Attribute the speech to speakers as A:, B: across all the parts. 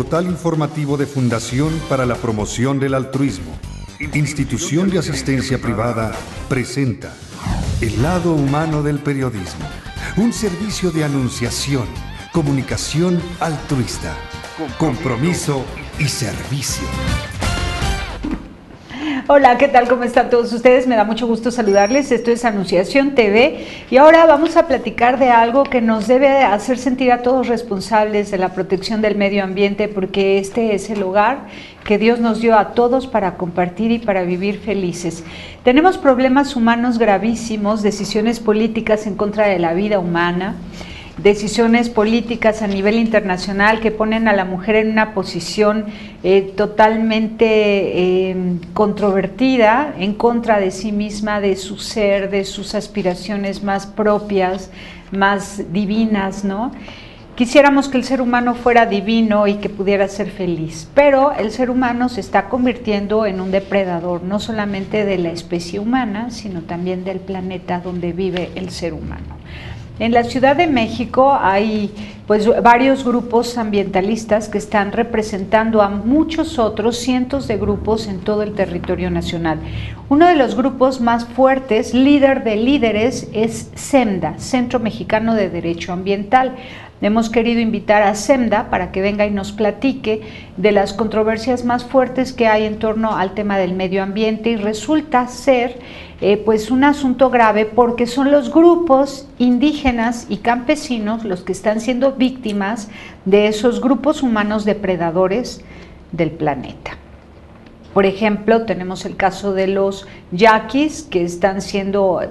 A: Portal informativo de Fundación para la Promoción del Altruismo, institución de asistencia privada, presenta El lado humano del periodismo, un servicio de anunciación, comunicación altruista, compromiso y servicio.
B: Hola, ¿qué tal? ¿Cómo están todos ustedes? Me da mucho gusto saludarles. Esto es Anunciación TV y ahora vamos a platicar de algo que nos debe hacer sentir a todos responsables de la protección del medio ambiente, porque este es el hogar que Dios nos dio a todos para compartir y para vivir felices. Tenemos problemas humanos gravísimos, decisiones políticas en contra de la vida humana, decisiones políticas a nivel internacional que ponen a la mujer en una posición totalmente controvertida, en contra de sí misma, de su ser, de sus aspiraciones más propias, más divinas, ¿no? Quisiéramos que el ser humano fuera divino y que pudiera ser feliz, pero el ser humano se está convirtiendo en un depredador, no solamente de la especie humana, sino también del planeta donde vive el ser humano. En la Ciudad de México hay varios grupos ambientalistas que están representando a muchos otros cientos de grupos en todo el territorio nacional. Uno de los grupos más fuertes, líder de líderes, es CEMDA, Centro Mexicano de Derecho Ambiental. Hemos querido invitar a CEMDA para que venga y nos platique de las controversias más fuertes que hay en torno al tema del medio ambiente, y resulta ser un asunto grave porque son los grupos indígenas y campesinos los que están siendo víctimas de esos grupos humanos depredadores del planeta. Por ejemplo, tenemos el caso de los yaquis, que están siendo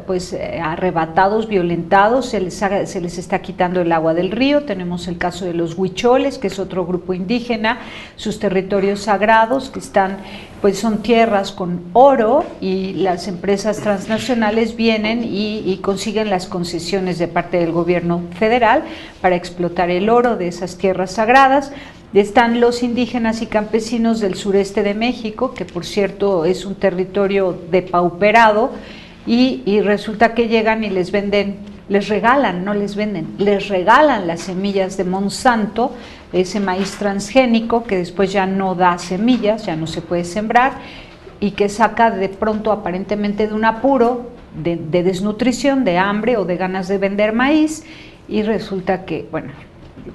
B: arrebatados, violentados, se les está quitando el agua del río. Tenemos el caso de los huicholes, que es otro grupo indígena, sus territorios sagrados, que están, son tierras con oro, y las empresas transnacionales vienen y consiguen las concesiones de parte del gobierno federal para explotar el oro de esas tierras sagradas. Están los indígenas y campesinos del sureste de México, que por cierto es un territorio depauperado, y resulta que llegan y les regalan las semillas de Monsanto, ese maíz transgénico que después ya no da semillas, ya no se puede sembrar, y que saca de pronto aparentemente de un apuro, de desnutrición, de hambre o de ganas de vender maíz, y resulta que,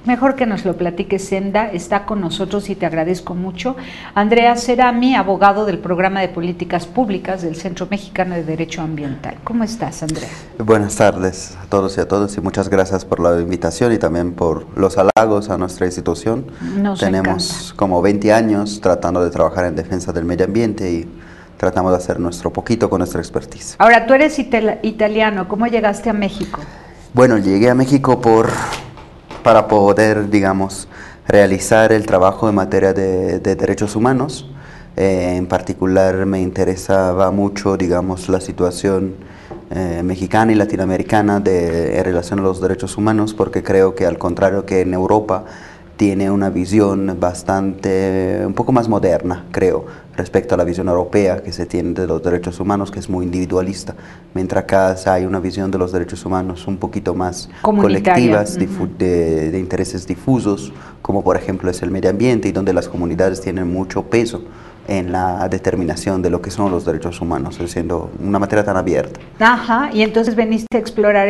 B: mejor que nos lo platique CEMDA. Está con nosotros y te agradezco mucho Andrea Cerami, abogado del Programa de Políticas Públicas del Centro Mexicano de Derecho Ambiental. ¿Cómo estás, Andrea?
C: Buenas tardes a todos y a todas, y muchas gracias por la invitación y también por los halagos a nuestra institución. Tenemos encanta. Como 20 años tratando de trabajar en defensa del medio ambiente y tratamos de hacer nuestro poquito con nuestra expertise.
B: Ahora, tú eres italiano, ¿cómo llegaste a México?
C: Bueno, llegué a México para poder, realizar el trabajo en materia de derechos humanos. En particular me interesaba mucho, la situación mexicana y latinoamericana en relación a los derechos humanos, porque creo que, al contrario que en Europa, tiene una visión un poco más moderna, creo, respecto a la visión europea que se tiene de los derechos humanos, que es muy individualista, mientras acá hay una visión de los derechos humanos un poquito más colectivas, de intereses difusos, como por ejemplo es el medio ambiente, y donde las comunidades tienen mucho peso en la determinación de lo que son los derechos humanos, siendo una materia tan abierta.
B: Ajá, y entonces veniste a explorar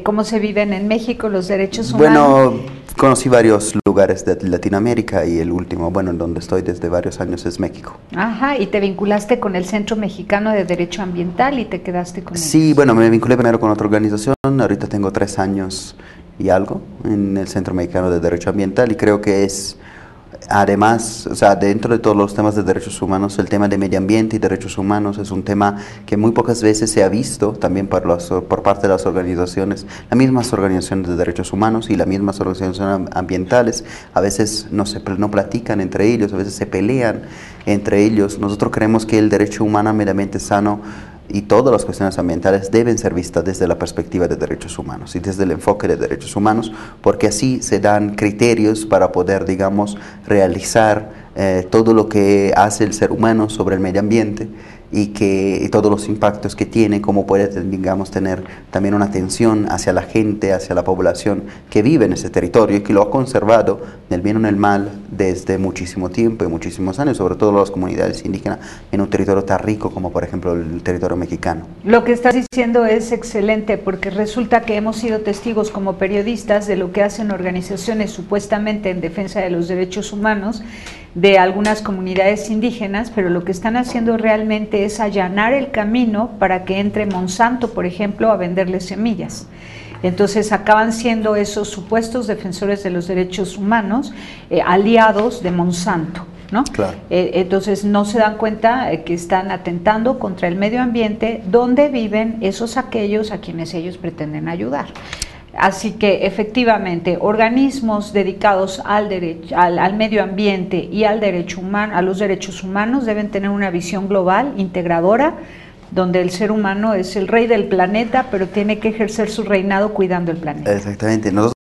B: cómo se viven en México los derechos humanos.
C: Bueno, conocí varios lugares de Latinoamérica, y el último, en donde estoy desde varios años, es México.
B: Ajá, y te vinculaste con el Centro Mexicano de Derecho Ambiental y te quedaste con ellos.
C: Sí, me vinculé primero con otra organización, ahorita tengo 3 años y algo en el Centro Mexicano de Derecho Ambiental, y creo que es, además, dentro de todos los temas de derechos humanos, el tema de medio ambiente y derechos humanos es un tema que muy pocas veces se ha visto también por parte de las organizaciones, las mismas organizaciones de derechos humanos y las mismas organizaciones ambientales. A veces no platican entre ellos, a veces se pelean entre ellos. Nosotros creemos que el derecho humano meramente sano y todas las cuestiones ambientales deben ser vistas desde la perspectiva de derechos humanos y desde el enfoque de derechos humanos, porque así se dan criterios para poder, realizar todo lo que hace el ser humano sobre el medio ambiente, y todos los impactos que tiene, cómo puede, digamos, tener también una atención hacia la gente, hacia la población que vive en ese territorio y que lo ha conservado, en el bien o en el mal, desde muchísimo tiempo y muchísimos años, sobre todo las comunidades indígenas, en un territorio tan rico como, por ejemplo, el territorio mexicano.
B: Lo que estás diciendo es excelente, porque resulta que hemos sido testigos como periodistas de lo que hacen organizaciones supuestamente en defensa de los derechos humanos de algunas comunidades indígenas, pero lo que están haciendo realmente es allanar el camino para que entre Monsanto, por ejemplo, a venderles semillas. Entonces acaban siendo esos supuestos defensores de los derechos humanos aliados de Monsanto, ¿no?
C: Claro.
B: Entonces no se dan cuenta que están atentando contra el medio ambiente donde viven aquellos a quienes ellos pretenden ayudar. Así que efectivamente, organismos dedicados al medio ambiente y al derecho humano, a los derechos humanos, deben tener una visión global, integradora, donde el ser humano es el rey del planeta, pero tiene que ejercer su reinado cuidando el planeta.
C: Exactamente. Nosotros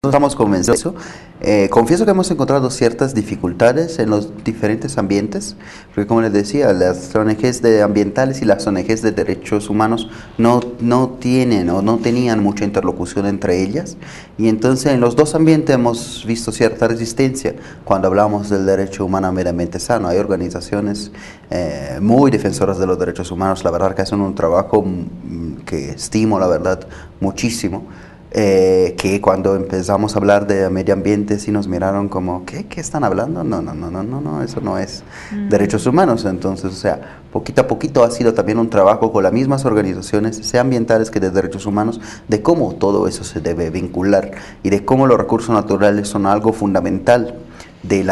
C: estamos convencidos de eso. Confieso que hemos encontrado ciertas dificultades en los diferentes ambientes, porque como les decía, las ONGs ambientales y las ONGs de derechos humanos no tienen o no tenían mucha interlocución entre ellas, y entonces en los dos ambientes hemos visto cierta resistencia cuando hablamos del derecho humano a medio ambiente sano. Hay organizaciones muy defensoras de los derechos humanos, la verdad que hacen un trabajo que estimo, la verdad, muchísimo. Que cuando empezamos a hablar de medio ambiente sí nos miraron como, ¿qué están hablando? No, eso no es derechos humanos. Entonces, o sea, poquito a poquito ha sido también un trabajo con las mismas organizaciones, sea ambientales que de derechos humanos, de cómo todo eso se debe vincular y de cómo los recursos naturales son algo fundamental de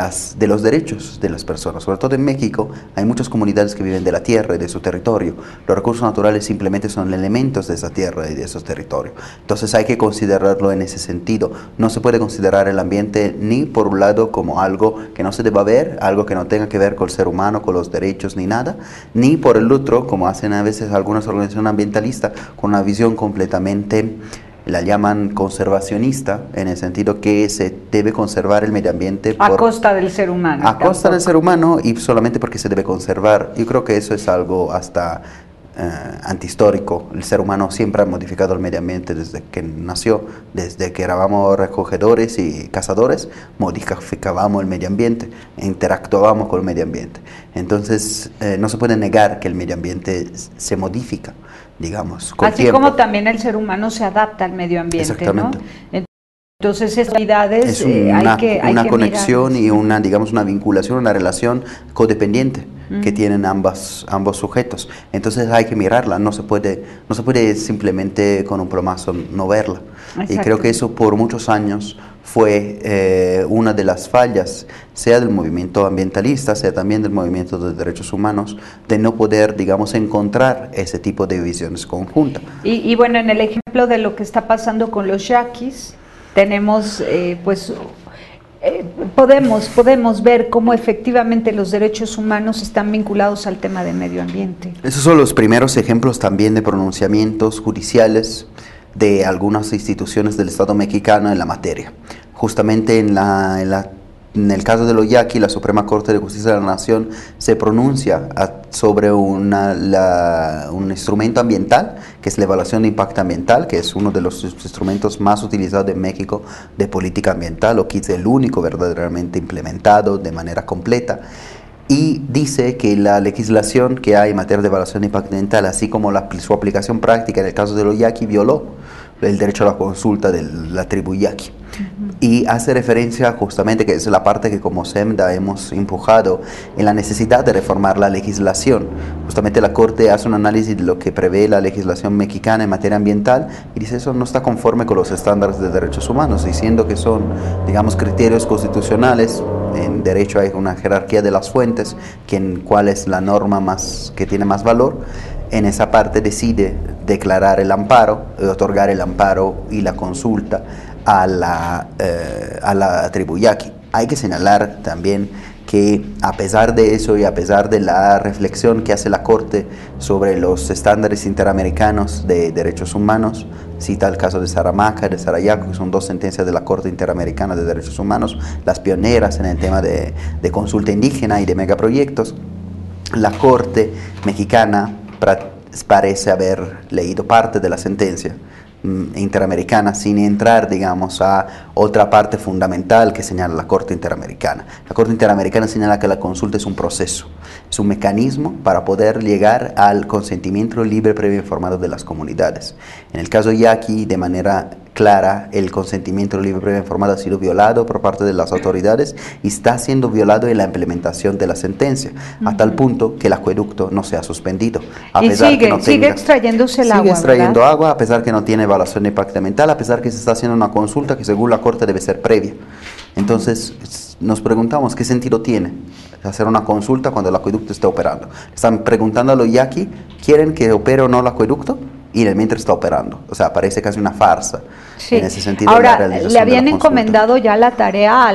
C: los derechos de las personas. Sobre todo en México hay muchas comunidades que viven de la tierra y de su territorio. Los recursos naturales simplemente son elementos de esa tierra y de esos territorios. Entonces hay que considerarlo en ese sentido. No se puede considerar el ambiente ni por un lado como algo que no se deba ver, algo que no tenga que ver con el ser humano, con los derechos ni nada, ni por el otro, como hacen a veces algunas organizaciones ambientalistas, con una visión completamente, la llaman conservacionista, en el sentido que se debe conservar el medio ambiente
B: a costa del ser humano.
C: A costa del ser humano y solamente porque se debe conservar. Yo creo que eso es algo hasta antihistórico. El ser humano siempre ha modificado el medio ambiente desde que nació, desde que éramos recogedores y cazadores, modificábamos el medio ambiente, interactuábamos con el medio ambiente. Entonces no se puede negar que el medio ambiente se modifica, digamos, con
B: así
C: tiempo.
B: Como también el ser humano se adapta al medio ambiente.
C: Exactamente.
B: ¿No? Entonces esas realidades
C: es una conexión
B: mirarlas.
C: Y una, digamos, una vinculación, una relación codependiente que tienen ambos sujetos. Entonces hay que mirarla, no se puede simplemente con un plomazo no verla.
B: Exacto.
C: Y creo que eso por muchos años fue una de las fallas, sea del movimiento ambientalista, sea también del movimiento de derechos humanos, de no poder, digamos, encontrar ese tipo de visiones conjuntas.
B: Y bueno, en el ejemplo de lo que está pasando con los yaquis, tenemos, podemos ver cómo efectivamente los derechos humanos están vinculados al tema de medio ambiente.
C: Esos son los primeros ejemplos también de pronunciamientos judiciales de algunas instituciones del Estado mexicano en la materia. Justamente en el caso de los yaquis, la Suprema Corte de Justicia de la Nación se pronuncia sobre un instrumento ambiental, que es la evaluación de impacto ambiental, que es uno de los instrumentos más utilizados en México de política ambiental, o quizás el único verdaderamente implementado de manera completa. Y dice que la legislación que hay en materia de evaluación de impacto ambiental, así como su aplicación práctica en el caso de los yaquis, violó el derecho a la consulta de la tribu yaqui. Y hace referencia justamente, que es la parte que como SEMDA hemos empujado, en la necesidad de reformar la legislación. Justamente la Corte hace un análisis de lo que prevé la legislación mexicana en materia ambiental y dice eso no está conforme con los estándares de derechos humanos, diciendo que son, digamos, criterios constitucionales. En derecho hay una jerarquía de las fuentes, cuál es la norma que tiene más valor. En esa parte decide declarar el amparo, otorgar el amparo y la consulta a la tribu yaqui. Hay que señalar también que a pesar de eso y a pesar de la reflexión que hace la Corte sobre los estándares interamericanos de derechos humanos, cita el caso de Saramaca, de Sarayaco, que son dos sentencias de la Corte Interamericana de Derechos Humanos, las pioneras en el tema de consulta indígena y de megaproyectos. la Corte mexicana parece haber leído parte de la sentencia interamericana sin entrar, digamos, a otra parte fundamental que señala la Corte Interamericana. La Corte Interamericana señala que la consulta es un proceso, es un mecanismo para poder llegar al consentimiento libre, previo e informado de las comunidades. En el caso yaqui, de manera clara, el consentimiento libre, previo e informado ha sido violado por parte de las autoridades y está siendo violado en la implementación de la sentencia, a tal punto que el acueducto no se ha suspendido. A pesar que no
B: sigue extrayéndose el agua,
C: sigue extrayendo
B: ¿verdad?
C: agua, a pesar que no tiene evaluación de impacto ambiental, a pesar que se está haciendo una consulta que según la Corte debe ser previa. Entonces nos preguntamos qué sentido tiene hacer una consulta cuando el acueducto está operando. Están preguntando a los yaqui, ¿quieren que opere o no el acueducto? Y mientras está operando. O sea, parece casi una farsa.
B: Sí.
C: En ese sentido.
B: Ahora, le habían encomendado ya la tarea a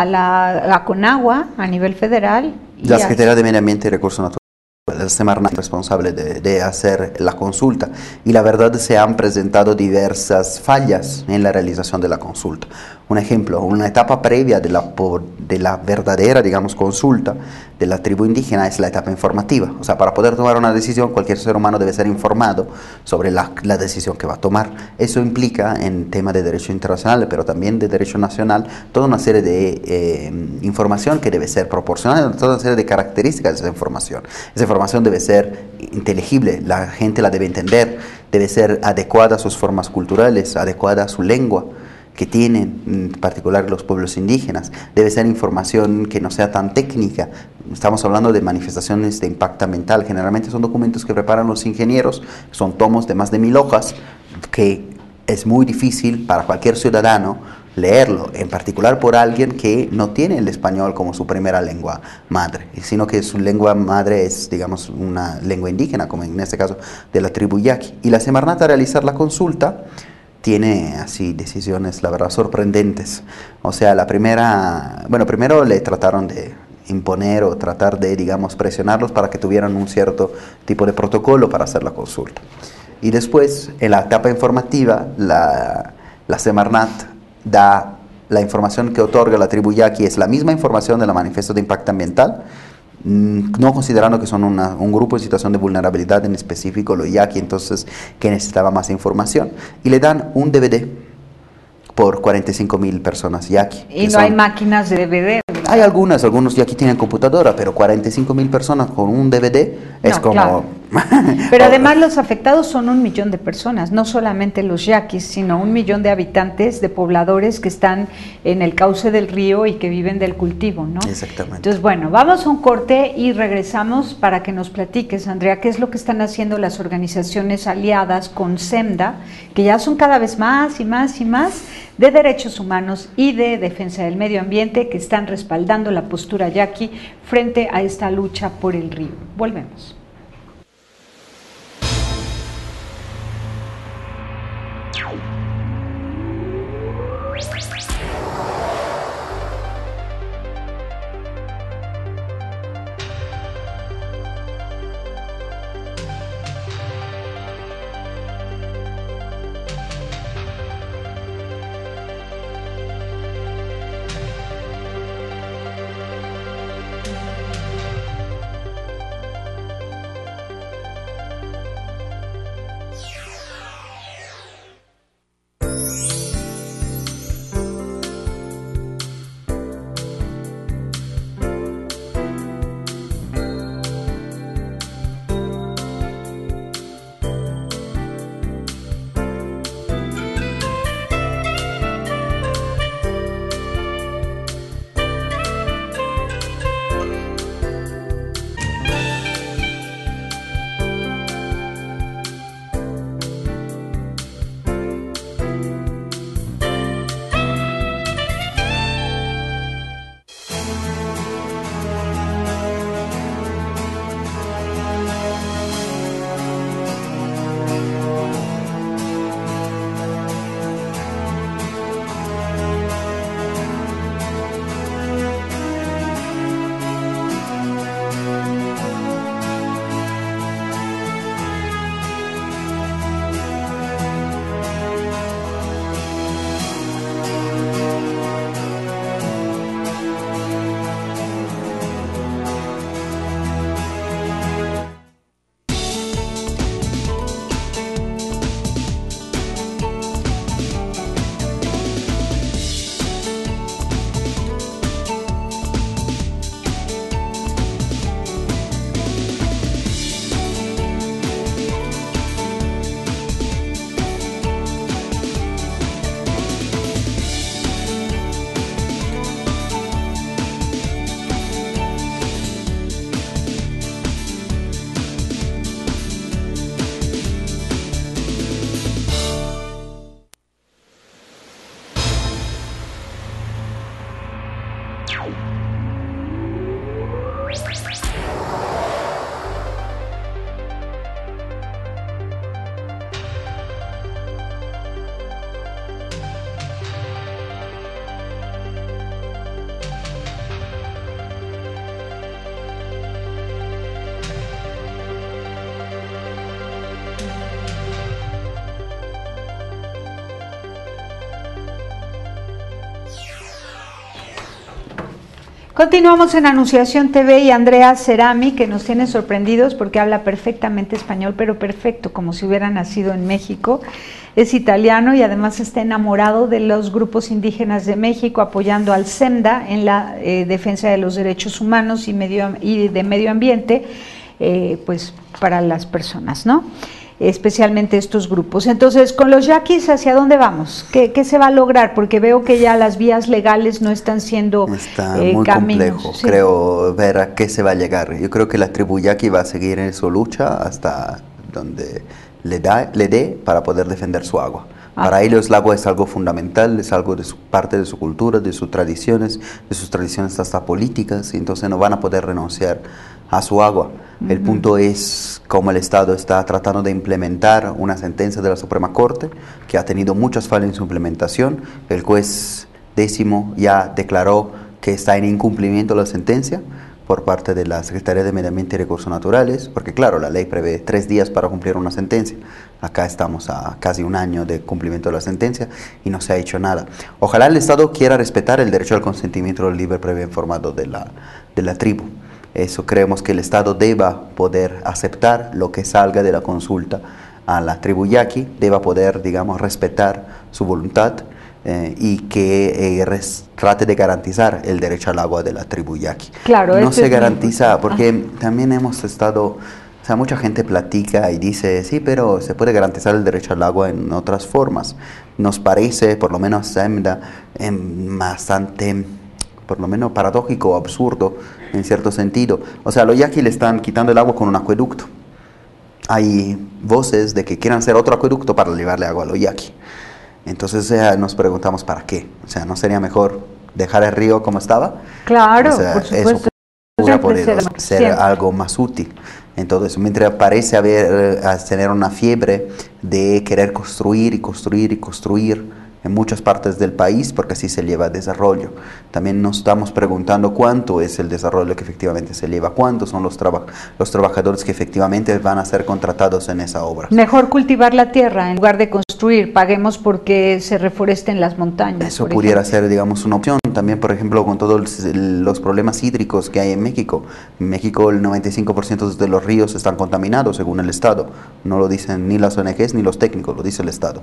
B: la Conagua a nivel federal.
C: La Secretaría de Medio Ambiente y Recursos Naturales, la Semarnat, responsable de hacer la consulta. Y la verdad, se han presentado diversas fallas en la realización de la consulta. Un ejemplo, una etapa previa de la verdadera, digamos, consulta de la tribu indígena es la etapa informativa. O sea, para poder tomar una decisión, cualquier ser humano debe ser informado sobre la decisión que va a tomar. Eso implica, en tema de derecho internacional, pero también de derecho nacional, toda una serie de información que debe ser proporcional, toda una serie de características de esa información. Esa información debe ser inteligible, la gente la debe entender, debe ser adecuada a sus formas culturales, adecuada a su lengua que tienen, en particular los pueblos indígenas. Debe ser información que no sea tan técnica. Estamos hablando de manifestaciones de impacto ambiental. Generalmente son documentos que preparan los ingenieros, son tomos de más de 1000 hojas, que es muy difícil para cualquier ciudadano leerlo, en particular por alguien que no tiene el español como su primera lengua madre, sino que su lengua madre es, digamos, una lengua indígena, como en este caso de la tribu yaqui. Y la Semarnat, a realizar la consulta, tiene así decisiones, la verdad, sorprendentes. O sea, la primera, bueno, primero le trataron de imponer o tratar de, digamos, presionarlos para que tuvieran un cierto tipo de protocolo para hacer la consulta. Y después, en la etapa informativa, la Semarnat da la información que otorga la tribu yaqui, es la misma información de la manifiesto de impacto ambiental, no considerando que son un grupo en situación de vulnerabilidad, en específico los yaqui, entonces que necesitaba más información, y le dan un DVD por 45,000 personas yaqui.
B: Y no hay máquinas de DVD, ¿verdad?
C: Hay algunos yaqui tienen computadora, pero 45,000 personas con un DVD es como...
B: Claro. Pero además los afectados son 1 millón de personas, no solamente los yaquis, sino 1 millón de habitantes, de pobladores que están en el cauce del río y que viven del cultivo, ¿no?
C: Exactamente.
B: Entonces, bueno, vamos a un corte y regresamos para que nos platiques, Andrea, qué es lo que están haciendo las organizaciones aliadas con SEMDA, que ya son cada vez más y más y más de derechos humanos y de defensa del medio ambiente, que están respaldando la postura yaqui frente a esta lucha por el río. Volvemos. Continuamos en Anunciación TV y Andrea Cerami, que nos tiene sorprendidos porque habla perfectamente español, pero perfecto, como si hubiera nacido en México. Es italiano y además está enamorado de los grupos indígenas de México, apoyando al SEMDA en la defensa de los derechos humanos y de medio ambiente, pues para las personas, ¿no? Especialmente estos grupos. Entonces, con los yaquis, ¿hacia dónde vamos? ¿Qué se va a lograr? Porque veo que ya las vías legales no están siendo
C: Está muy complejo, sí. Creo, ver a qué se va a llegar. Yo creo que la tribu yaqui va a seguir en su lucha hasta donde le dé para poder defender su agua. Para ellos el agua es algo fundamental, es algo de parte de su cultura, de sus tradiciones hasta políticas, y entonces no van a poder renunciar a su agua. El punto es cómo el Estado está tratando de implementar una sentencia de la Suprema Corte que ha tenido muchas fallas en su implementación. El juez 10º ya declaró que está en incumplimiento la sentencia por parte de la Secretaría de Medio Ambiente y Recursos Naturales, porque claro, la ley prevé 3 días para cumplir una sentencia. Acá estamos a casi un año de cumplimiento de la sentencia y no se ha hecho nada. Ojalá el Estado quiera respetar el derecho al consentimiento libre, previo e informado de la tribu. Eso creemos que el Estado deba poder aceptar lo que salga de la consulta a la tribu yaqui, deba poder, digamos, respetar su voluntad y que trate de garantizar el derecho al agua de la tribu yaqui.
B: Claro,
C: no se garantiza, porque también hemos estado, o sea, mucha gente platica y dice, sí, pero se puede garantizar el derecho al agua en otras formas. Nos parece, por lo menos SEMDA, bastante, por lo menos paradójico o absurdo en cierto sentido. O sea, a los yaquis le están quitando el agua con un acueducto. Hay voces de que quieran hacer otro acueducto para llevarle agua a los yaquis. Entonces nos preguntamos ¿para qué? O sea, ¿no sería mejor dejar el río como estaba?
B: Claro,
C: o sea,
B: por supuesto.
C: Eso podría ser algo más útil. Entonces, mientras parece tener una fiebre de querer construir y construir y construir en muchas partes del país, porque así se lleva el desarrollo. También nos estamos preguntando cuánto es el desarrollo que efectivamente se lleva, cuántos son los trabajadores que efectivamente van a ser contratados en esa obra.
B: Mejor cultivar la tierra en lugar de construir, paguemos porque se reforesten las montañas.
C: Eso pudiera ser, digamos, una opción. También, por ejemplo, con todos los problemas hídricos que hay en México. En México el 95% de los ríos están contaminados, según el Estado. No lo dicen ni las ONGs ni los técnicos, lo dice el Estado.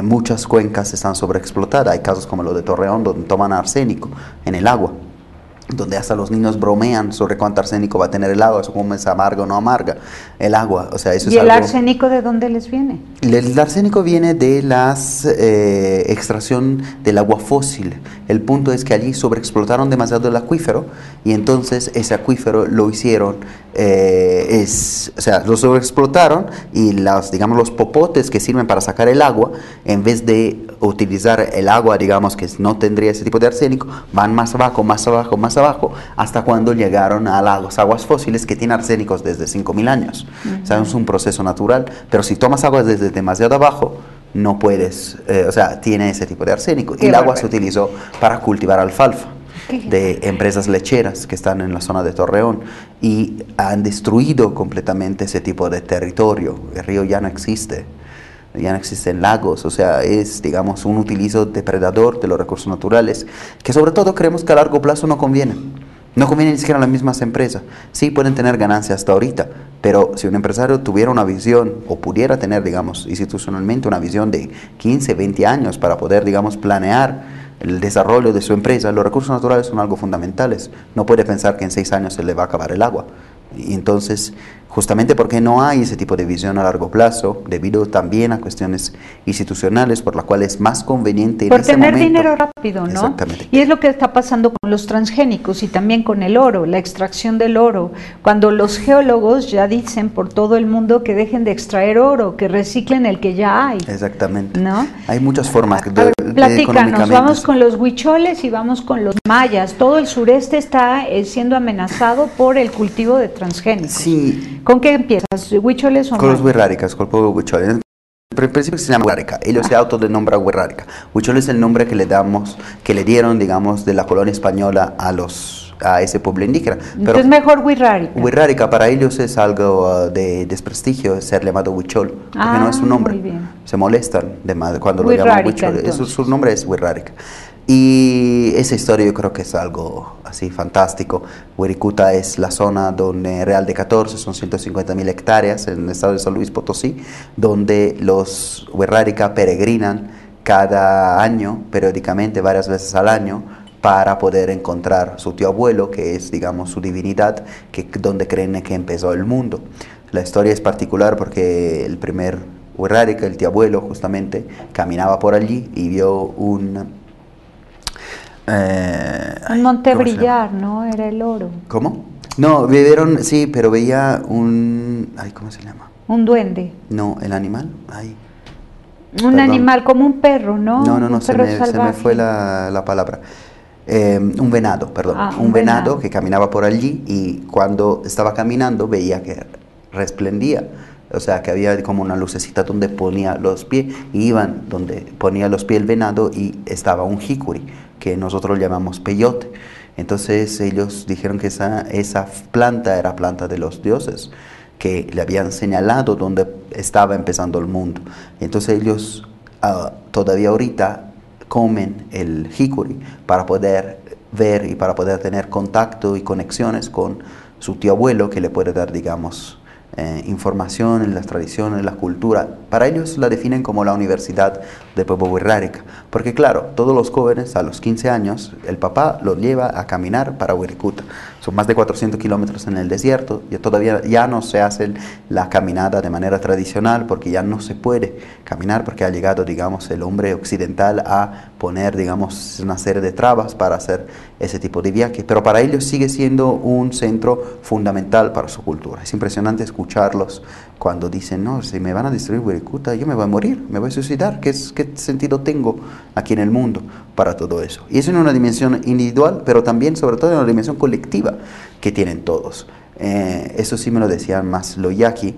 C: Muchas cuencas están sobreexplotadas. Hay casos como lo de Torreón, donde toman arsénico en el agua, donde hasta los niños bromean sobre cuánto arsénico va a tener el agua, eso como es amarga o no amarga el agua. O sea, eso
B: ¿Y el arsénico de dónde les viene?
C: El arsénico viene de la extracción del agua fósil. El punto es que allí sobreexplotaron demasiado el acuífero y entonces ese acuífero lo hicieron, o sea, lo sobreexplotaron y digamos, los popotes que sirven para sacar el agua, en vez de utilizar el agua, digamos, que no tendría ese tipo de arsénico, van más abajo, más abajo, más abajo, hasta cuando llegaron a las aguas fósiles que tienen arsénicos desde 5.000 años. O sea, es un proceso natural, pero si tomas agua desde demasiado abajo, no puedes, o sea, tiene ese tipo de arsénico. Y el agua se utilizó para cultivar alfalfa de empresas lecheras que están en la zona de Torreón y han destruido completamente ese tipo de territorio. El río ya no existe. Ya no existen lagos, o sea, es, digamos, un utilizo depredador de los recursos naturales, que sobre todo creemos que a largo plazo no conviene. No conviene ni siquiera a las mismas empresas. Sí pueden tener ganancias hasta ahorita, pero si un empresario tuviera una visión, o pudiera tener, digamos, institucionalmente una visión de 15, 20 años para poder, digamos, planear el desarrollo de su empresa, los recursos naturales son algo fundamentales. No puede pensar que en 6 años se le va a acabar el agua. Y entonces, justamente porque no hay ese tipo de visión a largo plazo, debido también a cuestiones institucionales, por la cual es más conveniente
B: por tener dinero rápido, ¿no?
C: Exactamente.
B: Y es lo que está pasando con los transgénicos y también con el oro, la extracción del oro. Cuando los geólogos ya dicen por todo el mundo que dejen de extraer oro, que reciclen el que ya hay.
C: Exactamente.
B: ¿No?
C: Hay muchas formas
B: platícanos, vamos con los huicholes y vamos con los mayas. Todo el sureste está siendo amenazado por el cultivo de transgénicos.
C: Sí.
B: ¿Con qué empiezas? ¿Huicholes o
C: con mayas? Los huirráricas, con el pueblo huichol. En principio se llama huirrárica, ellos se autodenombran huirrárica. Huichol es el nombre que le dieron, digamos, de la colonia española a ese pueblo indígena.
B: Pero entonces mejor huirrárica.
C: Huirrárica para ellos es algo de desprestigio ser llamado huichol, porque no es su nombre.
B: Muy bien.
C: Se molestan cuando lo llaman huichol. Su nombre es huirrárica. Y esa historia yo creo que es algo así fantástico. Wirikuta es la zona donde Real de 14, son 150.000 hectáreas en el estado de San Luis Potosí, donde los Wixárika peregrinan cada año, periódicamente, varias veces al año, para poder encontrar su tío abuelo, que es, digamos, su divinidad, donde creen que empezó el mundo. La historia es particular porque el primer Wixárika, el tío abuelo, justamente, caminaba por allí y vio un
B: monte brillar, ¿no? Era el oro.
C: ¿Cómo? No, vieron, sí, pero veía un... Ay, ¿cómo se llama?
B: Un duende.
C: No, el animal. Ay,
B: un
C: perdón.
B: Animal como un perro, ¿no?
C: No, se me fue la palabra. Un venado, perdón. Un venado que caminaba por allí y cuando estaba caminando veía que resplendía. O sea, que había como una lucecita donde ponía los pies y iban donde ponía los pies el venado y estaba un jicuri, que nosotros llamamos peyote. Entonces ellos dijeron que esa planta era planta de los dioses, que le habían señalado donde estaba empezando el mundo. Entonces ellos todavía ahorita comen el jicuri para poder ver y para poder tener contacto y conexiones con su tío abuelo, que le puede dar, digamos, información en las tradiciones, en la cultura. Para ellos la definen como la universidad del pueblo Wixárika, porque claro, todos los jóvenes a los 15 años, el papá los lleva a caminar para Wirikuta. Son más de 400 kilómetros en el desierto, y todavía ya no se hace la caminada de manera tradicional, porque ya no se puede caminar, porque ha llegado, digamos, el hombre occidental a poner, digamos, una serie de trabas para hacer ese tipo de viaje, pero para ellos sigue siendo un centro fundamental para su cultura. Es impresionante escucharlos cuando dicen, no, si me van a destruir Wirikuta, yo me voy a morir, me voy a suicidar. ¿Qué sentido tengo aquí en el mundo para todo eso? Y eso en una dimensión individual, pero también, sobre todo, en una dimensión colectiva que tienen todos. Eso sí me lo decían más los yaqui.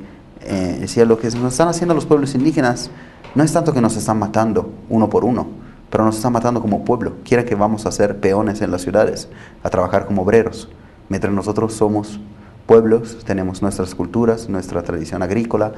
C: Decía, lo que nos están haciendo los pueblos indígenas no es tanto que nos están matando uno por uno, pero nos están matando como pueblo. Quieren que vamos a ser peones en las ciudades, a trabajar como obreros, mientras nosotros somos pueblos, tenemos nuestras culturas, nuestra tradición agrícola,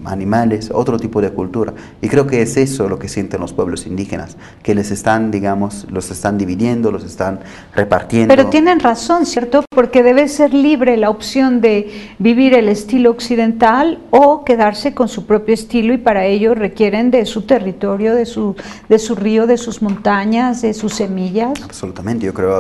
C: animales, otro tipo de cultura. Y creo que es eso lo que sienten los pueblos indígenas, que les están, digamos, los están dividiendo, los están repartiendo.
B: Pero tienen razón, ¿cierto? Porque debe ser libre la opción de vivir el estilo occidental o quedarse con su propio estilo, y para ello requieren de su territorio, de su río, de sus montañas, de sus semillas.
C: Absolutamente, yo creo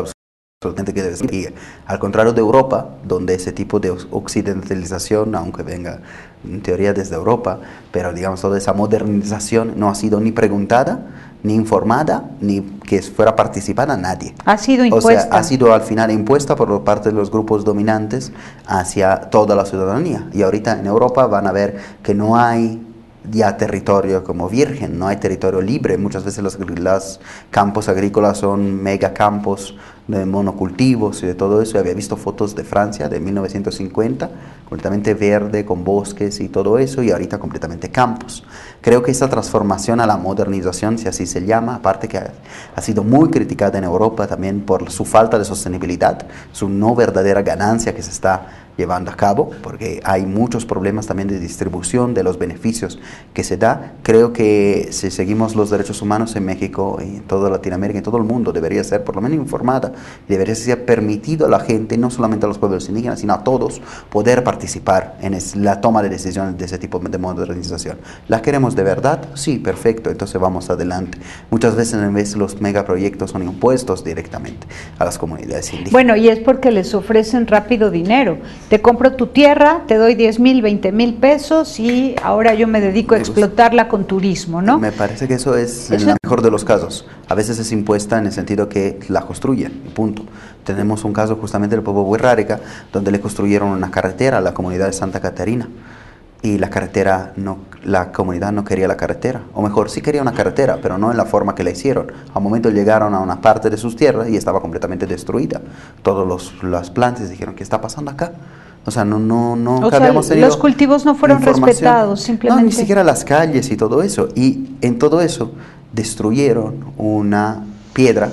C: absolutamente que debe ser. Y al contrario de Europa, donde ese tipo de occidentalización, aunque venga en teoría desde Europa, pero digamos toda esa modernización no ha sido ni preguntada, ni informada, ni que fuera participada nadie.
B: Ha sido impuesta.
C: O sea, ha sido al final impuesta por parte de los grupos dominantes hacia toda la ciudadanía. Y ahorita en Europa van a ver que no hay ya territorio como virgen, no hay territorio libre. Muchas veces los campos agrícolas son megacampos de monocultivos y de todo eso. Había visto fotos de Francia de 1950, completamente verde, con bosques y todo eso, y ahorita completamente campos. Creo que esta transformación a la modernización, si así se llama, aparte que ha sido muy criticada en Europa también por su falta de sostenibilidad, su no verdadera ganancia que se está llevando a cabo, porque hay muchos problemas también de distribución de los beneficios que se da. Creo que si seguimos los derechos humanos en México, en toda Latinoamérica, en todo el mundo, debería ser por lo menos informada, debería ser permitido a la gente, no solamente a los pueblos indígenas, sino a todos, poder participar en la toma de decisiones de ese tipo de modernización. ¿La queremos de verdad? Sí, perfecto, entonces vamos adelante. Muchas veces en vez los megaproyectos son impuestos directamente a las comunidades indígenas.
B: Bueno, y es porque les ofrecen rápido dinero. Te compro tu tierra, te doy 10,000, 20,000 pesos y ahora yo me dedico a explotarla con turismo, ¿no?
C: Me parece que eso es en el mejor de los casos. A veces es impuesta en el sentido que la construyen, punto. Tenemos un caso justamente del pueblo Wixárika, donde le construyeron una carretera a la comunidad de Santa Catarina. Y la comunidad no quería la carretera, o mejor, sí quería una carretera, pero no en la forma que la hicieron. Al momento llegaron a una parte de sus tierras y estaba completamente destruida. Todos las plantas dijeron, ¿qué está pasando acá? O sea, nunca habíamos tenido
B: los cultivos no fueron respetados, simplemente.
C: No, ni siquiera las calles y todo eso. Y en todo eso destruyeron una piedra,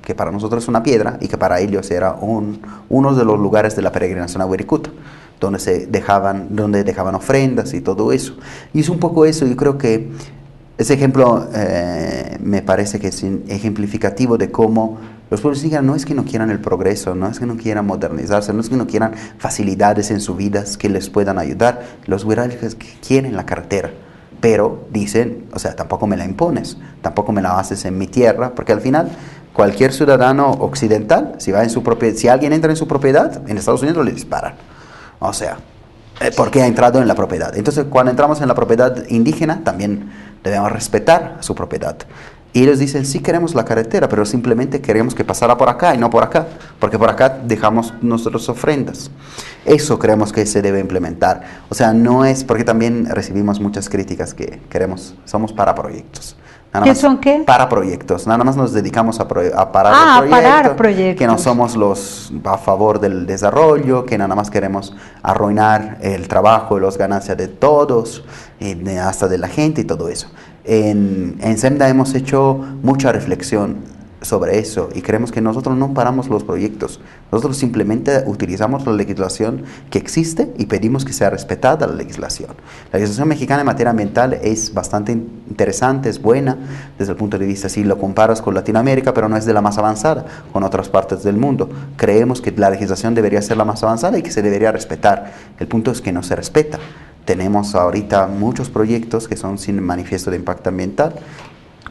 C: que para nosotros es una piedra, y que para ellos era uno de los lugares de la peregrinación a Wirikuta, donde dejaban ofrendas y todo eso. Y es un poco eso, yo creo que Ese ejemplo me parece que es ejemplificativo de cómo los pueblos indígenas no es que no quieran el progreso, no es que no quieran modernizarse, no es que no quieran facilidades en sus vidas que les puedan ayudar. Los huirrárigas quieren la carretera, pero dicen, o sea, tampoco me la impones, tampoco me la haces en mi tierra, porque al final cualquier ciudadano occidental, si alguien entra en su propiedad, en Estados Unidos le disparan. O sea, porque ha entrado en la propiedad. Entonces, cuando entramos en la propiedad indígena, también debemos respetar su propiedad. Y ellos dicen, sí queremos la carretera, pero simplemente queremos que pasara por acá y no por acá, porque por acá dejamos nuestras ofrendas. Eso creemos que se debe implementar. O sea, no es porque también recibimos muchas críticas que somos para proyectos.
B: ¿Qué son qué?
C: Para proyectos. Nada más nos dedicamos a parar
B: proyectos.
C: Que no somos los a favor del desarrollo, que nada más queremos arruinar el trabajo y las ganancias de todos, hasta de la gente y todo eso. En SEMDA hemos hecho mucha reflexión sobre eso y creemos que nosotros no paramos los proyectos, nosotros simplemente utilizamos la legislación que existe y pedimos que sea respetada la legislación. La legislación mexicana en materia ambiental es bastante interesante, es buena desde el punto de vista, si lo comparas con Latinoamérica, pero no es de la más avanzada con otras partes del mundo. Creemos que la legislación debería ser la más avanzada y que se debería respetar. El punto es que no se respeta. Tenemos ahorita muchos proyectos que son sin manifiesto de impacto ambiental.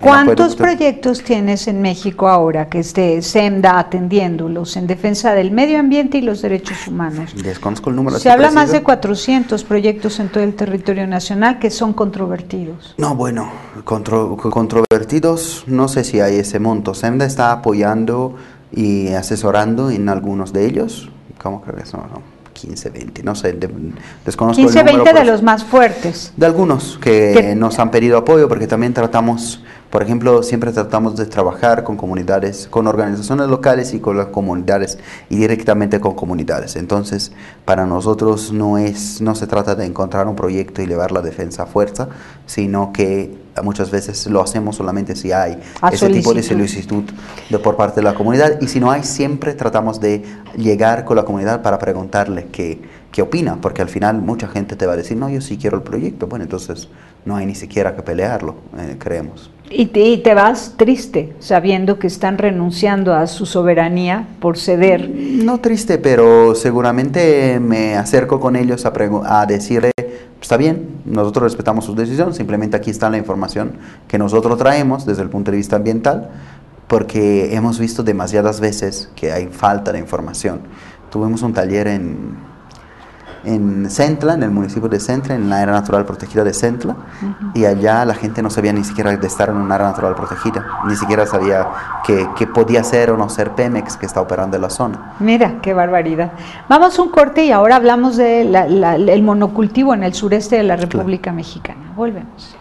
B: ¿Cuántos proyectos tienes en México ahora que esté SEMDA atendiéndolos en defensa del medio ambiente y los derechos humanos?
C: Desconozco el número.
B: Se habla más de 400 proyectos en todo el territorio nacional que son controvertidos.
C: No, bueno, controvertidos, no sé si hay ese monto. SEMDA está apoyando y asesorando en algunos de ellos. ¿Cómo creo que son? 15, 20, no sé, desconozco
B: 15,
C: el número.
B: 20 de los más fuertes.
C: De algunos que nos han pedido apoyo, porque también tratamos, por ejemplo, siempre tratamos de trabajar con comunidades, con organizaciones locales y con las comunidades, y directamente con comunidades. Entonces, para nosotros no se trata de encontrar un proyecto y llevar la defensa a fuerza, sino que muchas veces lo hacemos solamente si hay ese tipo de solicitud por parte de la comunidad, y si no hay, siempre tratamos de llegar con la comunidad para preguntarle qué opina, porque al final mucha gente te va a decir, no, yo sí quiero el proyecto. Bueno, entonces no hay ni siquiera que pelearlo, creemos.
B: Y te vas triste, sabiendo que están renunciando a su soberanía por ceder.
C: No triste, pero seguramente me acerco con ellos a decirle, está bien, nosotros respetamos su decisión, simplemente aquí está la información que nosotros traemos desde el punto de vista ambiental, porque hemos visto demasiadas veces que hay falta de información. Tuvimos un taller en Centla, en el municipio de Centla, en la área natural protegida de Centla, y allá la gente no sabía ni siquiera de estar en un área natural protegida, ni siquiera sabía que podía ser o no ser Pemex que está operando en la zona.
B: Mira, qué barbaridad. Vamos a un corte y ahora hablamos del monocultivo en el sureste de la República Mexicana. Volvemos.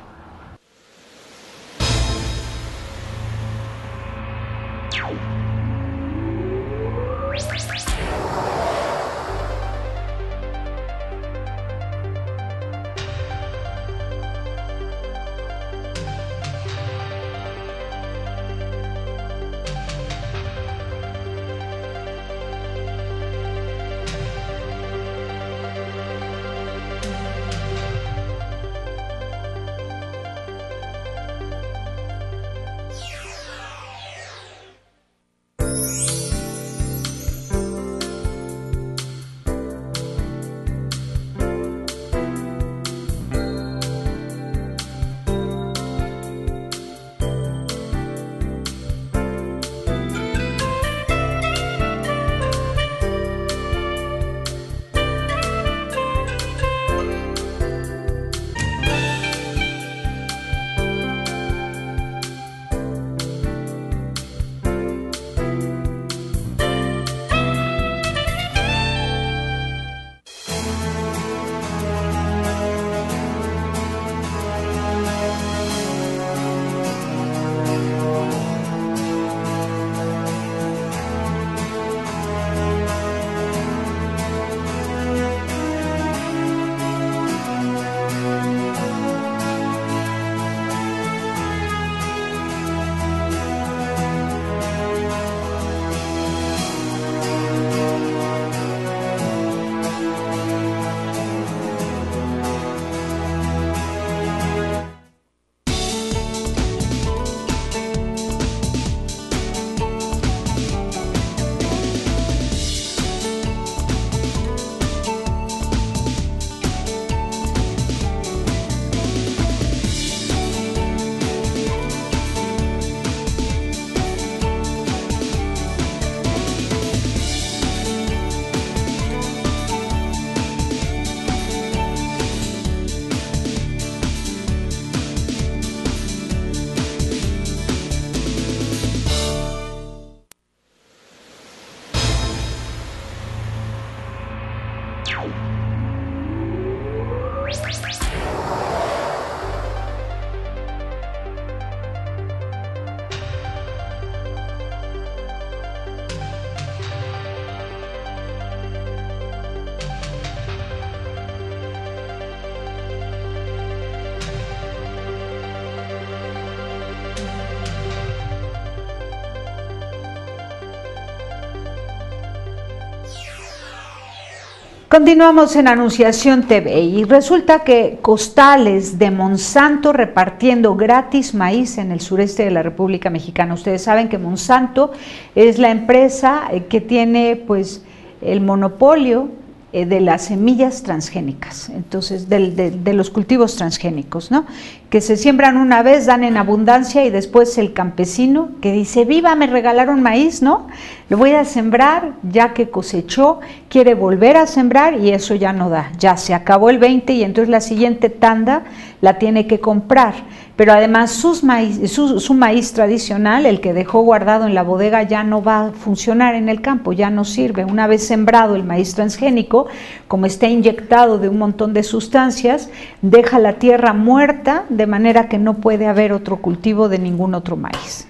B: Continuamos en Anunciación TV y resulta que costales de Monsanto repartiendo gratis maíz en el sureste de la República Mexicana. Ustedes saben que Monsanto es la empresa que tiene pues el monopolio de las semillas transgénicas, entonces de los cultivos transgénicos, ¿no? Que se siembran una vez, dan en abundancia y después el campesino que dice, viva, me regalaron maíz, ¿no? Lo voy a sembrar, ya que cosechó, quiere volver a sembrar y eso ya no da, ya se acabó el 20 y entonces la siguiente tanda la tiene que comprar, pero además su maíz tradicional, el que dejó guardado en la bodega, ya no va a funcionar en el campo, ya no sirve. Una vez sembrado el maíz transgénico, como está inyectado de un montón de sustancias, deja la tierra muerta, de manera que no puede haber otro cultivo de ningún otro maíz.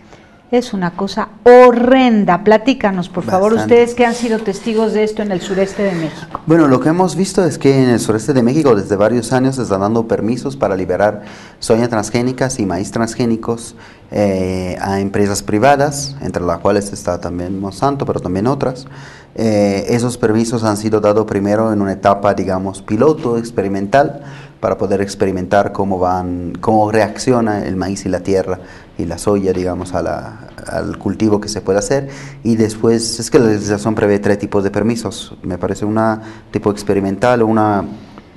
B: Es una cosa horrenda. Platícanos, por favor, ustedes que han sido testigos de esto en el sureste de México.
C: Bueno, lo que hemos visto es que en el sureste de México desde varios años se están dando permisos para liberar soya transgénicas y maíz transgénicos a empresas privadas, entre las cuales está también Monsanto, pero también otras. Esos permisos han sido dados primero en una etapa, digamos, piloto, experimental, para poder experimentar cómo reacciona el maíz y la tierra y la soya, digamos, al cultivo que se puede hacer. Y después, es que la legislación prevé 3 tipos de permisos. Me parece una tipo experimental, una,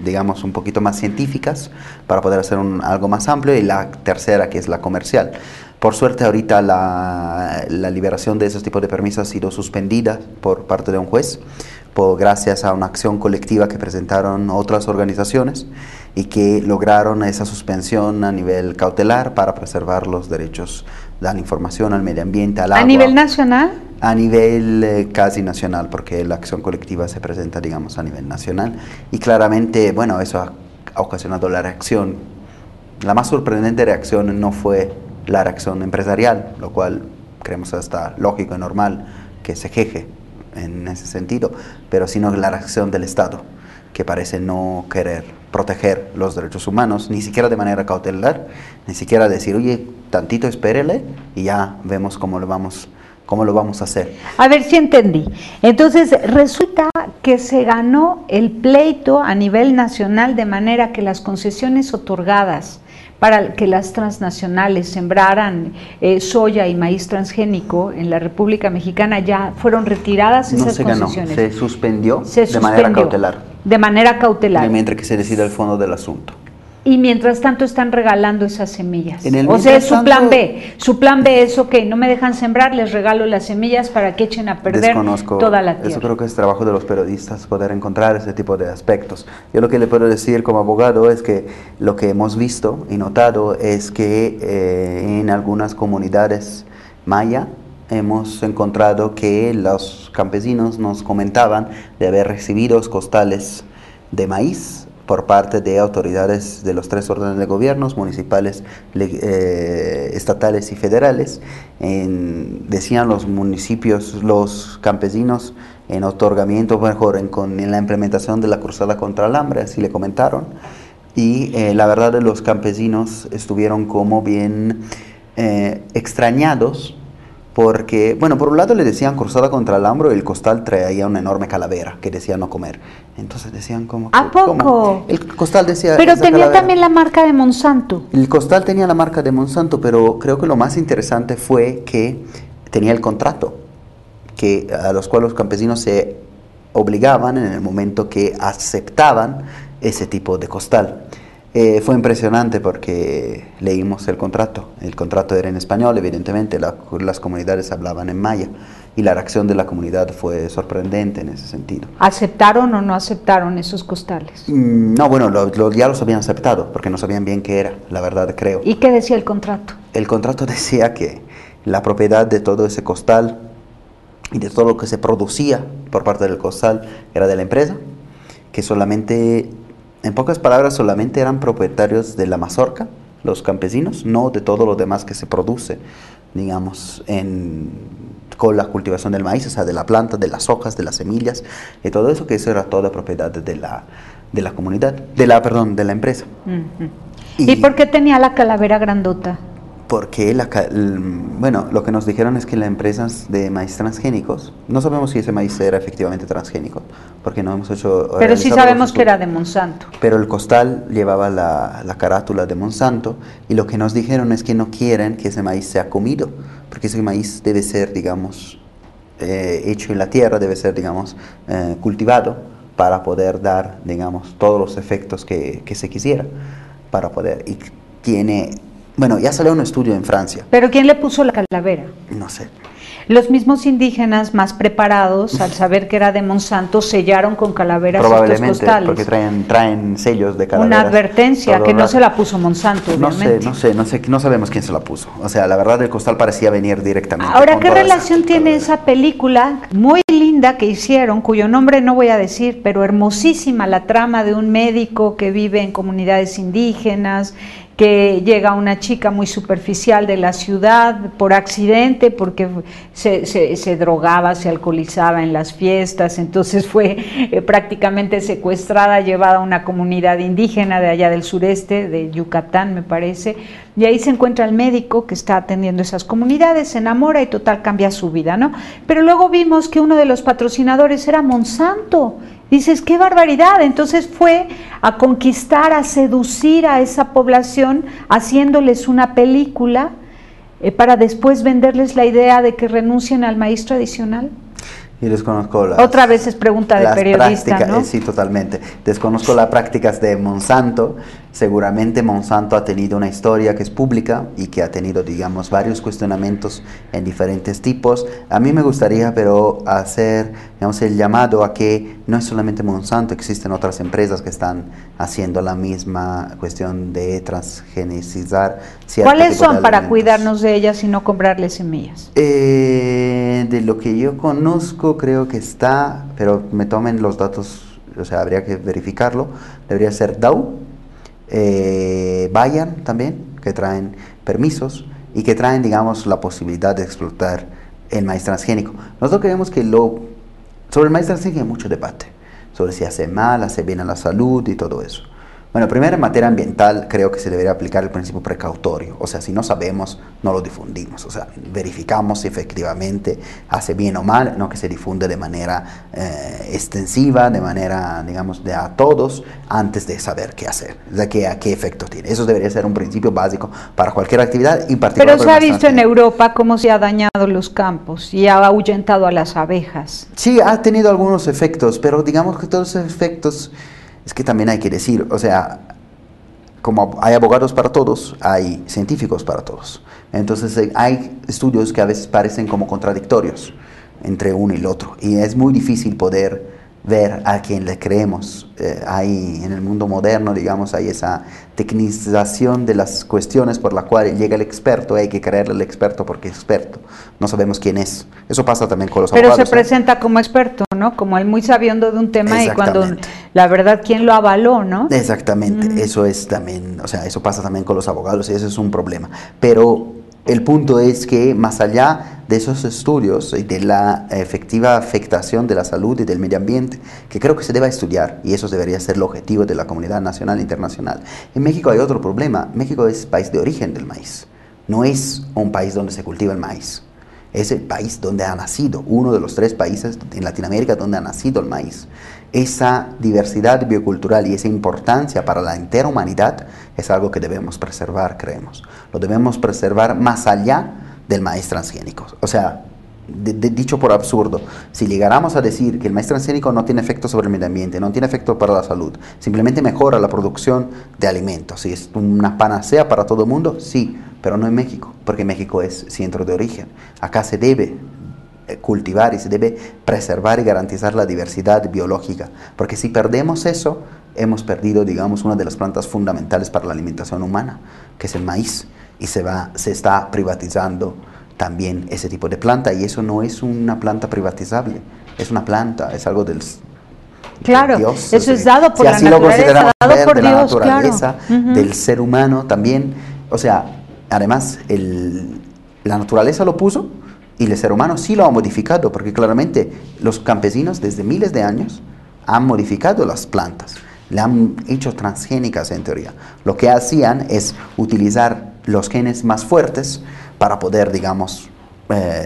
C: digamos, un poquito más científicas, para poder hacer algo más amplio, y la tercera, que es la comercial. Por suerte, ahorita la liberación de esos tipos de permisos ha sido suspendida por parte de un juez, gracias a una acción colectiva que presentaron otras organizaciones y que lograron esa suspensión a nivel cautelar para preservar los derechos a la información, al medio ambiente, al agua.
B: ¿A nivel nacional?
C: A nivel casi nacional, porque la acción colectiva se presenta, digamos, a nivel nacional. Y claramente, bueno, eso ha ocasionado la reacción. La más sorprendente reacción no fue la reacción empresarial, lo cual creemos hasta lógico y normal que se queje en ese sentido, pero sino la reacción del Estado, que parece no querer proteger los derechos humanos, ni siquiera de manera cautelar, ni siquiera decir, oye, tantito espérele y ya vemos cómo lo vamos a hacer.
B: A ver si entendí. Entonces, resulta que se ganó el pleito a nivel nacional, de manera que las concesiones otorgadas para que las transnacionales sembraran soya y maíz transgénico en la República Mexicana ya fueron retiradas esas concesiones.
C: No, se suspendió de manera cautelar.
B: De manera cautelar.
C: Mientras que se decida el fondo del asunto.
B: Y mientras tanto están regalando esas semillas.
C: O sea, es
B: su plan B. Su plan B es, ok, no me dejan sembrar, les regalo las semillas para que echen a perder toda la tierra.
C: Eso creo que es trabajo de los periodistas, poder encontrar ese tipo de aspectos. Yo lo que le puedo decir como abogado es que lo que hemos visto y notado es que en algunas comunidades maya hemos encontrado que los campesinos nos comentaban de haber recibido costales de maíz por parte de autoridades de los 3 órdenes de gobiernos, municipales, estatales y federales. Decían los municipios, los campesinos, en otorgamiento, mejor, en la implementación de la cruzada contra el hambre, así le comentaron. Y la verdad, los campesinos estuvieron como bien extrañados, porque, bueno, por un lado le decían cruzada contra el hambre y el costal traía una enorme calavera que decía no comer. Entonces decían como...
B: ¿A poco?
C: El costal decía...
B: Pero tenía calavera. También la marca de Monsanto.
C: El costal tenía la marca de Monsanto, pero creo que lo más interesante fue que tenía el contrato, a los cuales los campesinos se obligaban en el momento que aceptaban ese tipo de costal. Fue impresionante porque leímos el contrato era en español, evidentemente, las comunidades hablaban en maya y la reacción de la comunidad fue sorprendente en ese sentido.
B: ¿Aceptaron o no aceptaron esos costales?
C: No, bueno, ya los habían aceptado porque no sabían bien qué era, la verdad creo.
B: ¿Y qué decía el contrato?
C: El contrato decía que la propiedad de todo ese costal y de todo lo que se producía por parte del costal era de la empresa, que solamente, en pocas palabras, solamente eran propietarios de la mazorca, los campesinos, no de todo lo demás que se produce, digamos, con la cultivación del maíz, o sea, de la planta, de las hojas, de las semillas, y todo eso, que eso era toda propiedad de la comunidad, de la empresa.
B: Uh-huh. ¿Y por qué tenía la calavera grandota?
C: Porque bueno, lo que nos dijeron es que las empresas de maíz transgénicos, no sabemos si ese maíz era efectivamente transgénico, porque no hemos hecho...
B: Pero sí sabemos que era de Monsanto.
C: Pero el costal llevaba la carátula de Monsanto, y lo que nos dijeron es que no quieren que ese maíz sea comido, porque ese maíz debe ser, digamos, hecho en la tierra, debe ser, digamos, cultivado para poder dar, digamos, todos los efectos que se quisiera, para poder... Y tiene... Bueno, ya salió un estudio en Francia.
B: ¿Pero quién le puso la calavera?
C: No sé.
B: Los mismos indígenas más preparados, al saber que era de Monsanto, sellaron con calaveras
C: probablemente,
B: estos costales.
C: Porque traen sellos de calaveras.
B: Una advertencia, que no se la puso Monsanto, obviamente.
C: No sabemos quién se la puso. O sea, la verdad, el costal parecía venir directamente.
B: Ahora, ¿qué relación tiene esa película muy linda que hicieron, cuyo nombre no voy a decir, pero hermosísima, la trama de un médico que vive en comunidades indígenas, que llega una chica muy superficial de la ciudad por accidente, porque se drogaba, se alcoholizaba en las fiestas, entonces fue prácticamente secuestrada, llevada a una comunidad indígena de allá del sureste, de Yucatán me parece, y ahí se encuentra el médico que está atendiendo esas comunidades, se enamora y total cambia su vida, ¿no? Pero luego vimos que uno de los patrocinadores era Monsanto. Dices, qué barbaridad. Entonces fue a conquistar, a seducir a esa población, haciéndoles una película para después venderles la idea de que renuncien al maíz tradicional.
C: Y desconozco
B: otra vez es pregunta de periodista, ¿no?
C: Sí, totalmente. Desconozco las prácticas de Monsanto. Seguramente Monsanto ha tenido una historia que es pública y que ha tenido, digamos, varios cuestionamientos en diferentes tipos. A mí me gustaría, pero, hacer, digamos, el llamado a que no es solamente Monsanto, existen otras empresas que están haciendo la misma cuestión de transgenicizar cierto
B: ¿Cuáles
C: tipo de
B: son para
C: alimentos.
B: Cuidarnos de ellas y no comprarles semillas?
C: De lo que yo conozco, creo que está, pero me tomen los datos, o sea, habría que verificarlo. Debería ser Dow, Bayer también, que traen permisos y que traen, digamos, la posibilidad de explotar el maíz transgénico. Nosotros creemos que sobre el maíz transgénico hay mucho debate, sobre si hace mal, hace bien a la salud y todo eso. Bueno, primero en materia ambiental creo que se debería aplicar el principio precautorio, o sea, si no sabemos, no lo difundimos, o sea, verificamos si efectivamente hace bien o mal, no que se difunde de manera extensiva, de manera, digamos, de a todos, antes de saber qué hacer, de qué efecto tiene. Eso debería ser un principio básico para cualquier actividad, en particular.
B: Pero se ha visto en Europa cómo se ha dañado los campos y ha ahuyentado a las abejas.
C: Sí, ha tenido algunos efectos, pero digamos que todos esos efectos... Es que también hay que decir, o sea, como hay abogados para todos, hay científicos para todos. Entonces hay estudios que a veces parecen como contradictorios entre uno y el otro. Y es muy difícil poder ver a quién le creemos. Hay en el mundo moderno, digamos, hay esa tecnización de las cuestiones por la cual llega el experto, hay que creerle al experto porque es experto. No sabemos quién es. Eso pasa también con los abogados.
B: Pero se presenta como experto, ¿no? Como el muy sabiondo de un tema y cuando la verdad, ¿quién lo avaló, no?
C: Exactamente, eso es también, o sea, eso pasa también con los abogados y eso es un problema. Pero el punto es que más allá de esos estudios y de la efectiva afectación de la salud y del medio ambiente, que creo que se debe estudiar, y eso debería ser el objetivo de la comunidad nacional e internacional. En México hay otro problema. México es país de origen del maíz, no es un país donde se cultiva el maíz. Es el país donde ha nacido, uno de los 3 países en Latinoamérica donde ha nacido el maíz. Esa diversidad biocultural y esa importancia para la entera humanidad es algo que debemos preservar, creemos. Lo debemos preservar más allá del maíz transgénico. O sea, dicho por absurdo, si llegáramos a decir que el maíz transgénico no tiene efecto sobre el medio ambiente, no tiene efecto para la salud, simplemente mejora la producción de alimentos, ¿sí? ¿Es una panacea para todo el mundo? Sí, pero no en México, porque México es centro de origen. Acá se debe cultivar y se debe preservar y garantizar la diversidad biológica, porque si perdemos eso, hemos perdido, digamos, una de las plantas fundamentales para la alimentación humana, que es el maíz, y se está privatizando también ese tipo de planta, y eso no es una planta privatizable, es una planta, es algo
B: Claro,
C: Dios.
B: eso es dado por
C: si
B: la
C: así lo
B: naturaleza,
C: consideramos
B: dado
C: ver,
B: por
C: de la
B: Dios,
C: naturaleza,
B: claro.
C: del ser humano también. O sea, además, la naturaleza lo puso y el ser humano sí lo ha modificado, porque claramente los campesinos desde miles de años han modificado las plantas, le han hecho transgénicas en teoría. Lo que hacían es utilizar los genes más fuertes para poder, digamos,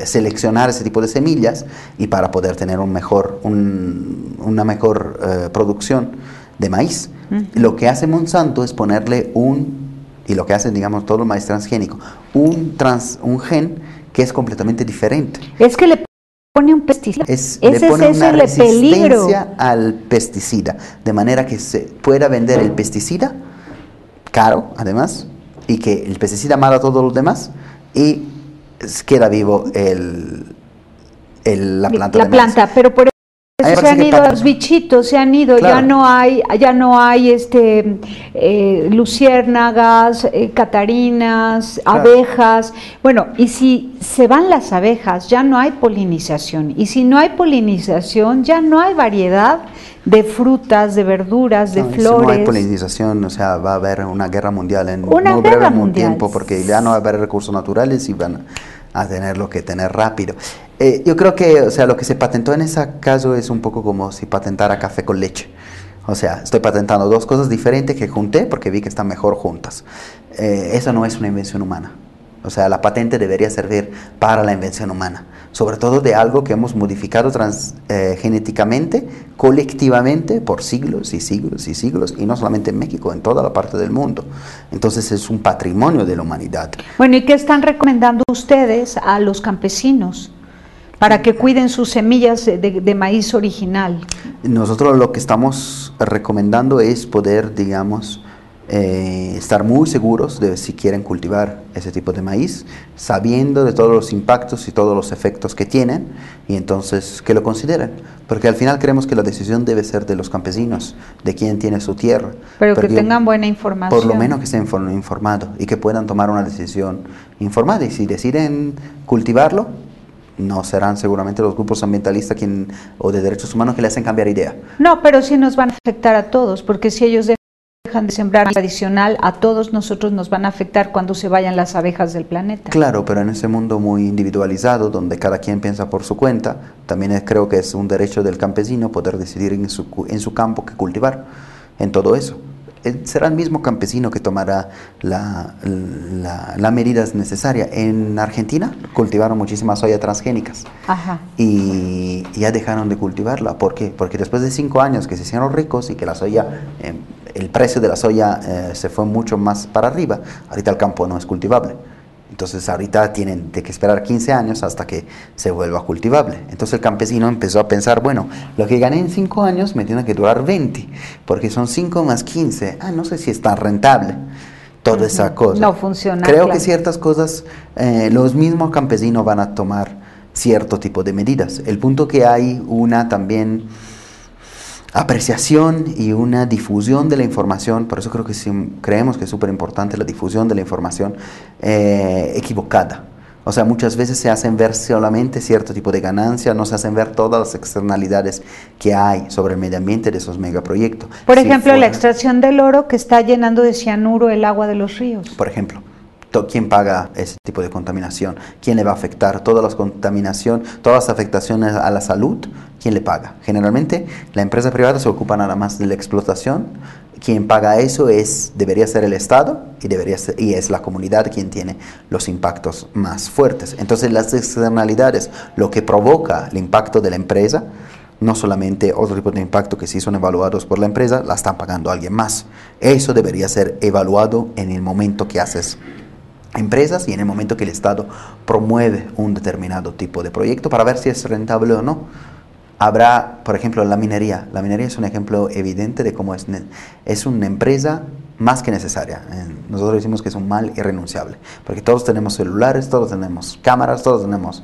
C: seleccionar ese tipo de semillas y para poder tener una mejor producción de maíz. Lo que hace Monsanto es ponerle y lo que hace, digamos, todo el maíz transgénico, un gen que es completamente diferente.
B: Es que le pone un pesticida.
C: Le pone una resistencia al pesticida, de manera que se pueda vender el pesticida caro, además, y que el pesticida mata a todos los demás y queda vivo la planta.
B: La planta, pero por eso se han ido los bichitos, se han ido, claro. ya no hay luciérnagas, catarinas, claro. Abejas. Bueno, y si se van las abejas, ya no hay polinización. Y si no hay polinización, ya no hay variedad de frutas, de verduras, de flores. Si no
C: hay polinización, o sea, va a haber una guerra mundial en muy breve tiempo, porque ya no va a haber recursos naturales y van a tenerlo que tener rápido. Yo creo que, o sea, lo que se patentó en ese caso es un poco como si patentara café con leche. O sea, estoy patentando dos cosas diferentes que junté porque vi que están mejor juntas. Eso no es una invención humana. O sea, la patente debería servir para la invención humana, sobre todo de algo que hemos modificado genéticamente, colectivamente, por siglos y siglos y siglos, y no solamente en México, en toda la parte del mundo. Entonces es un patrimonio de la humanidad.
B: Bueno, ¿y qué están recomendando ustedes a los campesinos para que cuiden sus semillas de maíz original?
C: Nosotros lo que estamos recomendando es poder, digamos, estar muy seguros de si quieren cultivar ese tipo de maíz, sabiendo de todos los impactos y todos los efectos que tienen, y entonces que lo consideren, porque al final creemos que la decisión debe ser de los campesinos, de quien tiene su tierra.
B: Pero que tengan buena información.
C: Por lo menos que estén informados y que puedan tomar una decisión informada, y si deciden cultivarlo, no serán seguramente los grupos ambientalistas o de derechos humanos que le hacen cambiar idea.
B: No, pero sí nos van a afectar a todos, porque si ellos dejan de sembrar tradicional, a todos nosotros nos van a afectar cuando se vayan las abejas del planeta.
C: Claro, pero en ese mundo muy individualizado, donde cada quien piensa por su cuenta, también creo que es un derecho del campesino poder decidir en su campo qué cultivar, en todo eso. Será el mismo campesino que tomará las medidas necesarias. En Argentina cultivaron muchísimas soya transgénicas.
B: Ajá.
C: Y ya dejaron de cultivarla. ¿Por qué? Porque después de 5 años que se hicieron ricos y que la soya, el precio de la soya se fue mucho más para arriba, ahorita el campo no es cultivable. Entonces ahorita tienen que esperar 15 años hasta que se vuelva cultivable. Entonces el campesino empezó a pensar, bueno, lo que gané en 5 años me tiene que durar 20, porque son 5 más 15. No sé si es tan rentable toda esa cosa.
B: No funciona.
C: Creo
B: claro.
C: que ciertas cosas, los mismos campesinos van a tomar cierto tipo de medidas. El punto que hay una también apreciación y una difusión de la información, por eso creo que creemos que es súper importante la difusión de la información equivocada. O sea, muchas veces se hacen ver solamente cierto tipo de ganancia, no se hacen ver todas las externalidades que hay sobre el medio ambiente de esos megaproyectos.
B: Por ejemplo, la extracción del oro que está llenando de cianuro el agua de los ríos.
C: Por ejemplo. ¿Quién paga ese tipo de contaminación? ¿Quién le va a afectar? Todas las afectaciones a la salud, ¿quién le paga? Generalmente la empresa privada se ocupa nada más de la explotación. Quien paga eso debería ser el Estado y es la comunidad quien tiene los impactos más fuertes. Entonces las externalidades, lo que provoca el impacto de la empresa, no solamente otro tipo de impacto que sí son evaluados por la empresa, la están pagando alguien más. Eso debería ser evaluado en el momento que haces empresas y en el momento que el Estado promueve un determinado tipo de proyecto para ver si es rentable o no. Habrá, por ejemplo, la minería. La minería es un ejemplo evidente de cómo es una empresa más que necesaria. Nosotros decimos que es un mal irrenunciable, porque todos tenemos celulares, todos tenemos cámaras, todos tenemos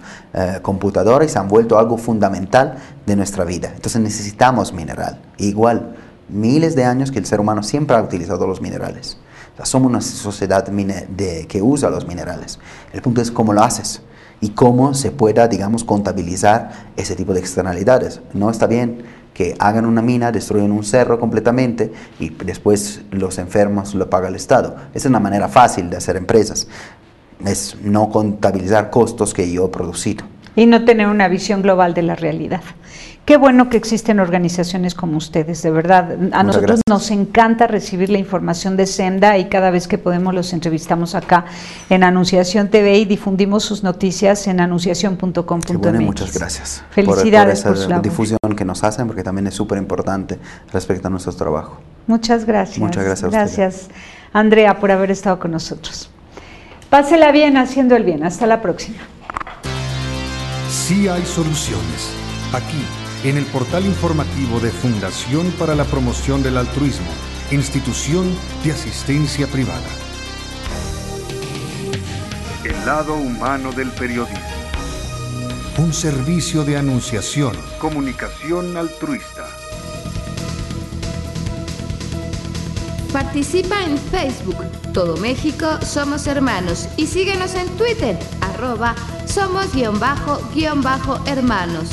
C: computadores, y se han vuelto algo fundamental de nuestra vida. Entonces necesitamos mineral. Igual, miles de años que el ser humano siempre ha utilizado los minerales. O sea, somos una sociedad que usa los minerales. El punto es cómo lo haces y cómo se pueda, digamos, contabilizar ese tipo de externalidades. No está bien que hagan una mina, destruyen un cerro completamente y después los enfermos lo paga el Estado. Esa es una manera fácil de hacer empresas, es no contabilizar costos que yo he producido.
B: Y no tener una visión global de la realidad. Qué bueno que existen organizaciones como ustedes, de verdad. A nosotros nos encanta recibir la información de SEMDA y cada vez que podemos los entrevistamos acá en Anunciación TV y difundimos sus noticias en anunciacion.com.mx.
C: Bueno, muchas gracias.
B: Felicidades
C: por esa difusión que nos hacen, porque también es súper importante respecto a nuestro trabajo.
B: Muchas gracias.
C: Muchas gracias a ustedes.
B: Gracias, Andrea, por haber estado con nosotros. Pásela bien haciendo el bien. Hasta la próxima.
A: Sí hay soluciones. Aquí, en el portal informativo de Fundación para la Promoción del Altruismo, Institución de Asistencia Privada. El lado humano del periodismo. Un servicio de anunciación, comunicación altruista.
D: Participa en Facebook, Todo México Somos Hermanos, y síguenos en Twitter, @somos_hermanos.